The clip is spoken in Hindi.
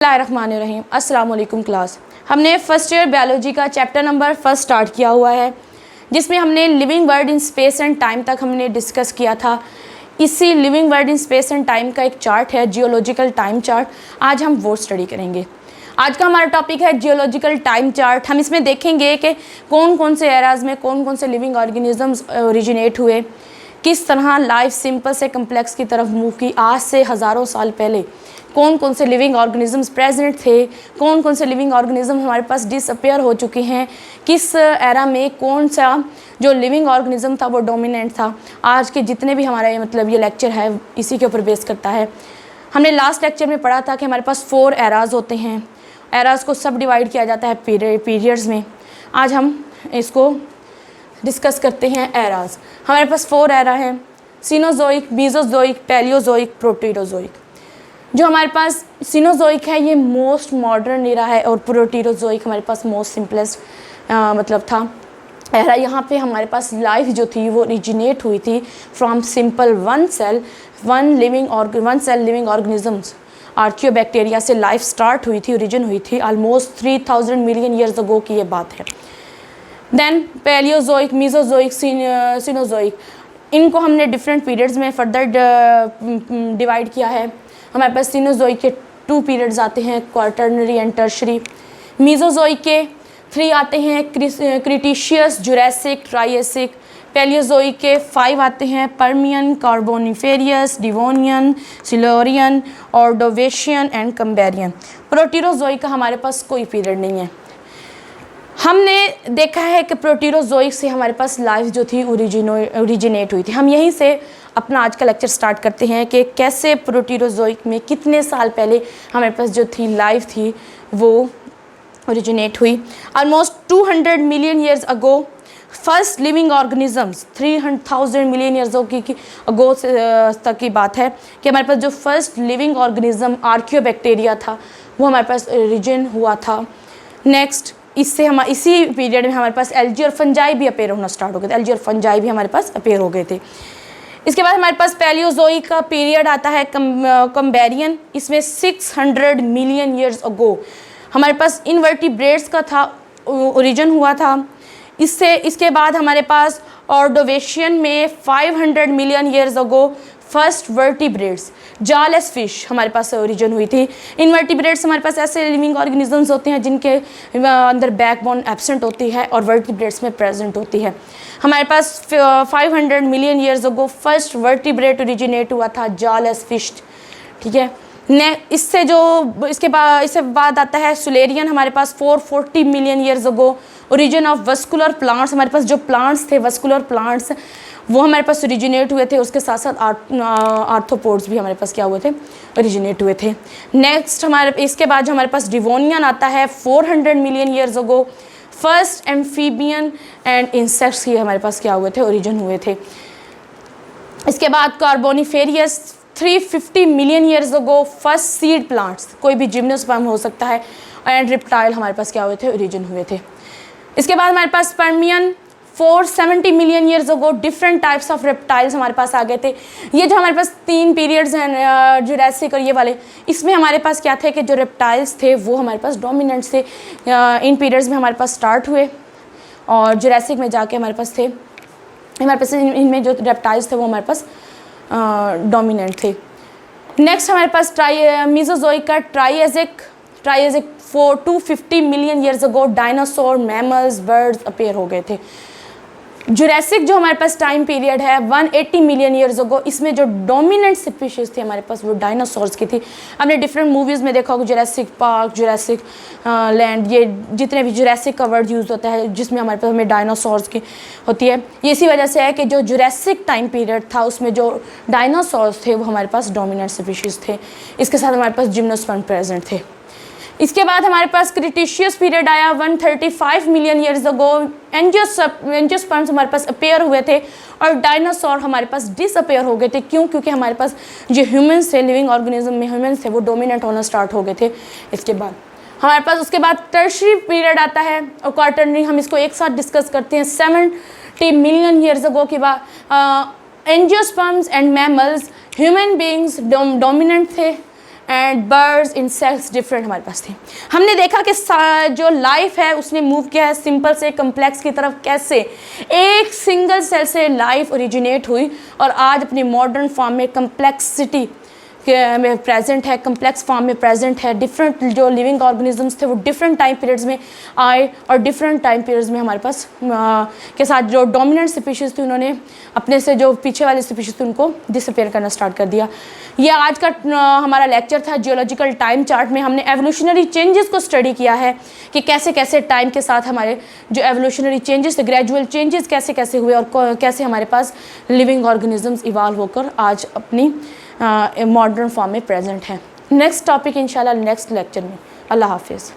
बिस्मिल्लाहिर्रहमानिर्रहीम। अस्सलाम वालेकुम क्लास। हमने फर्स्ट ईयर बायोलॉजी का चैप्टर नंबर 1 स्टार्ट किया हुआ है, जिसमें हमने living world in space and time तक हमने डिस्कस किया था। इसी living world in space and time का एक चार्ट है, जियोलॉजिकल टाइम चार्ट। आज हम वो स्टडी करेंगे। आज का हमारा टॉपिक है जियोलॉजिकल टाइम चार्ट। हम इसमें देखेंगे कि कौन कौन से एराज में कौन कौन से लिविंग ऑर्गेनिजम्स ओरिजिनेट हुए, किस तरह लाइफ सिंपल से कम्प्लेक्स की तरफ मूव की, आज से हज़ारों साल पहले कौन कौन से लिविंग ऑर्गेनिजम्स प्रेजेंट थे, कौन कौन से लिविंग ऑर्गेनिज्म हमारे पास डिसअपेयर हो चुके हैं, किस एरा में कौन सा जो लिविंग ऑर्गेनिज्म था वो डोमिनेंट था। आज के जितने भी हमारा ये लेक्चर है इसी के ऊपर बेस करता है। हमने लास्ट लेक्चर में पढ़ा था कि हमारे पास 4 एराज होते हैं। एराज को सब डिवाइड किया जाता है पीरियड्स में। आज हम इसको डिस्कस करते हैं एराज। हमारे पास 4 एरा हैं, सीनोजोइक, मीसोजोइक, पैलियोजोइक, प्रोटीरोजोइक। जो हमारे पास सीनोजोइक है ये मोस्ट मॉडर्न एरा है और प्रोटीरोजोइक हमारे पास मोस्ट सिंपलेस्ट था एरा। यहाँ पे हमारे पास लाइफ जो थी वो ओरिजिनेट हुई थी from simple one cell living organisms. Archaebacteria से लाइफ स्टार्ट हुई थी, ओरिजिन हुई थी। ऑलमोस्ट 3000 मिलियन ईयर्स अगो की ये बात है। देन पैलियोजोइक, मीसोजोइक, सीनोजोइक, इनको हमने डिफरेंट पीरियड्स में फर्दर डिवाइड किया है। हमारे पास सीनोजोइक के 2 पीरियड्स आते हैं, क्वार्टरनरी एंड टर्शरी। मीसोजोइक के 3 आते हैं, क्रिटिशियस, जुरासिक, ट्राइएसिक। पैलियोजोइक के 5 आते हैं, पर्मियन, कार्बोनिफेरियस, डिवोनियन, सिल्यूरियन, ऑर्डोवेशियन एंड कंबेरियन। प्रोटीरोजोइक का हमारे पास कोई पीरियड नहीं है। हमने देखा है कि प्रोटीरोजोइक से हमारे पास लाइफ जो थी ओरिजिनेट हुई थी। हम यहीं से अपना आज का लेक्चर स्टार्ट करते हैं कि कैसे प्रोटीरोजोइक में कितने साल पहले हमारे पास जो थी लाइफ थी वो ओरिजिनेट हुई। Almost 200 million years ago first living organisms, 300,000 million years अगो तक की बात है कि हमारे पास जो फर्स्ट लिविंग ऑर्गेनिज्म आर्कियोबैक्टीरिया था वो हमारे पास ओरिजिन हुआ था। नेक्स्ट इससे हम इसी पीरियड में हमारे पास एल्गी और फंजाई भी अपेयर होना स्टार्ट हो गए थे। एल्गी और फंजाई भी हमारे पास अपेयर हो गए थे। इसके बाद हमारे पास पैलियोजोइक का पीरियड आता है, कंबेरियन। इसमें 600 मिलियन ईयर्स अगो हमारे पास इनवर्टिब्रेट्स का था ओरिजिन हुआ था। इसके बाद हमारे पास ऑर्डोवेशियन में 500 million years ago first vertebrates, jawless fish हमारे पास ओरिजिन हुई थी। इनवर्टिब्रेट्स हमारे पास ऐसे लिविंग ऑर्गेनिजम्स होते हैं जिनके अंदर बैकबोन एब्सेंट होती है और वर्टिब्रेट्स में प्रेजेंट होती है। हमारे पास 500 million years ago first vertebrate originate हुआ था, जालेस फिश। ठीक है, इसके बाद आता है सुलेरियन। हमारे पास 440 million years ago origin of vascular plants. हमारे पास जो प्लांट्स थे वस्कुलर प्लांट्स वो हमारे पास ओरिजिनेट हुए थे। उसके साथ साथ आर्थ्रोपोड्स भी हमारे पास क्या हुए थे, ओरिजिनेट हुए थे। नेक्स्ट इसके बाद जो हमारे पास डिवोनियन आता है 400 million years ago first amphibian and insects ही हमारे पास क्या हुए थे, ओरिजिन हुए थे। इसके बाद कार्बोनिफेरियस 350 million years ago first seed plants, कोई भी जिम्नोस्पर्म हो सकता है, एंड रिप्टाइल हमारे पास क्या हुए थे, ओरिजिन हुए थे। इसके बाद हमारे पास Permian 470 million years ago different types of reptiles हमारे पास आ गए थे। ये जो हमारे पास 3 पीरियड्स हैं, जुरासिक और ये वाले, इसमें हमारे पास क्या थे कि जो रेप्टाइल्स थे वो हमारे पास डोमिनेंट थे। इन पीरियड्स में हमारे पास स्टार्ट हुए और जुरासिक में जाके हमारे पास थे। हमारे पास इनमें जो रेप्टाइल्स थे वो हमारे पास डोमिनेंट थे। नेक्स्ट हमारे पास मीसोजोइक का ट्राइएजिक 250 मिलियन ईयर्स अगो डायनासोर, मैमल्स, बर्ड्स अपेयर हो गए थे। जुरासिक जो हमारे पास टाइम पीरियड है 180 मिलियन ईयर्स अगो, इसमें जो डोमिनेंट स्पीशीज थी हमारे पास वो डायनासोर्स की थी। हमने डिफरेंट मूवीज़ में देखा होगा, जुरासिक पार्क, जुरासिक लैंड, ये जितने भी जुरासिक का वर्ड यूज़ होता है जिसमें हमारे पास हमें डायनासोर्स की होती है। ये इसी वजह से है कि जो जुरासिक टाइम पीरियड था उसमें जो डायनासोर्स थे वो हमारे पास डोमिनेंट स्पीशीज थे। इसके साथ हमारे पास जिम्नोस्पर्म प्रेजेंट थे। इसके बाद हमारे पास क्रिटिशियस पीरियड आया 135 मिलियन ईयर्स अगो। एंजियोस्पर्म्स हमारे पास अपेयर हुए थे और डायनासोर हमारे पास डिसअपेयर हो गए थे। क्यों? क्योंकि हमारे पास जो ह्यूमंस थे, लिविंग ऑर्गेनिज्म में ह्यूमंस थे, वो डोमिनेंट होना स्टार्ट हो गए थे। इसके बाद हमारे पास उसके बाद टर्शरी पीरियड आता है और क्वार्टरनरी, हम इसको एक साथ डिस्कस करते हैं। 70 मिलियन ईयर्स अगो के बाद angiosperms and mammals, human beings dominant थे एंड बर्ड्स इंसेक्ट्स डिफरेंट हमारे पास थे। हमने देखा कि जो लाइफ है उसने मूव किया है सिंपल से कम्प्लेक्स की तरफ, कैसे एक सिंगल सेल से लाइफ ओरिजिनेट हुई और आज अपनी मॉडर्न फॉर्म में कम्प्लेक्सिटी में प्रेजेंट है, कम्प्लेक्स फॉर्म में प्रेजेंट है। डिफरेंट जो लिविंग ऑर्गेनिजम्स थे वो डिफरेंट टाइम पीरियड्स में आए और डिफरेंट टाइम पीरियड्स में हमारे पास के साथ जो डोमिनेंट स्पीशीज़ थी उन्होंने अपने से जो पीछे वाले स्पीशीज़ थे उनको डिसअपेयर करना स्टार्ट कर दिया। ये आज का हमारा लेक्चर था जियोलॉजिकल टाइम चार्ट में। हमने एवोल्यूशनरी चेंजेस को स्टडी किया है कि कैसे कैसे टाइम के साथ हमारे जो एवोल्यूशनरी चेंजेस थे, ग्रेजुअल चेंजेस कैसे कैसे हुए और कैसे हमारे पास लिविंग ऑर्गेनिजम्स इवाल्व होकर आज अपनी मॉडर्न फॉर्म में प्रेजेंट है। नेक्स्ट टॉपिक इंशाल्लाह नेक्स्ट लेक्चर में। अल्लाह हाफिज़।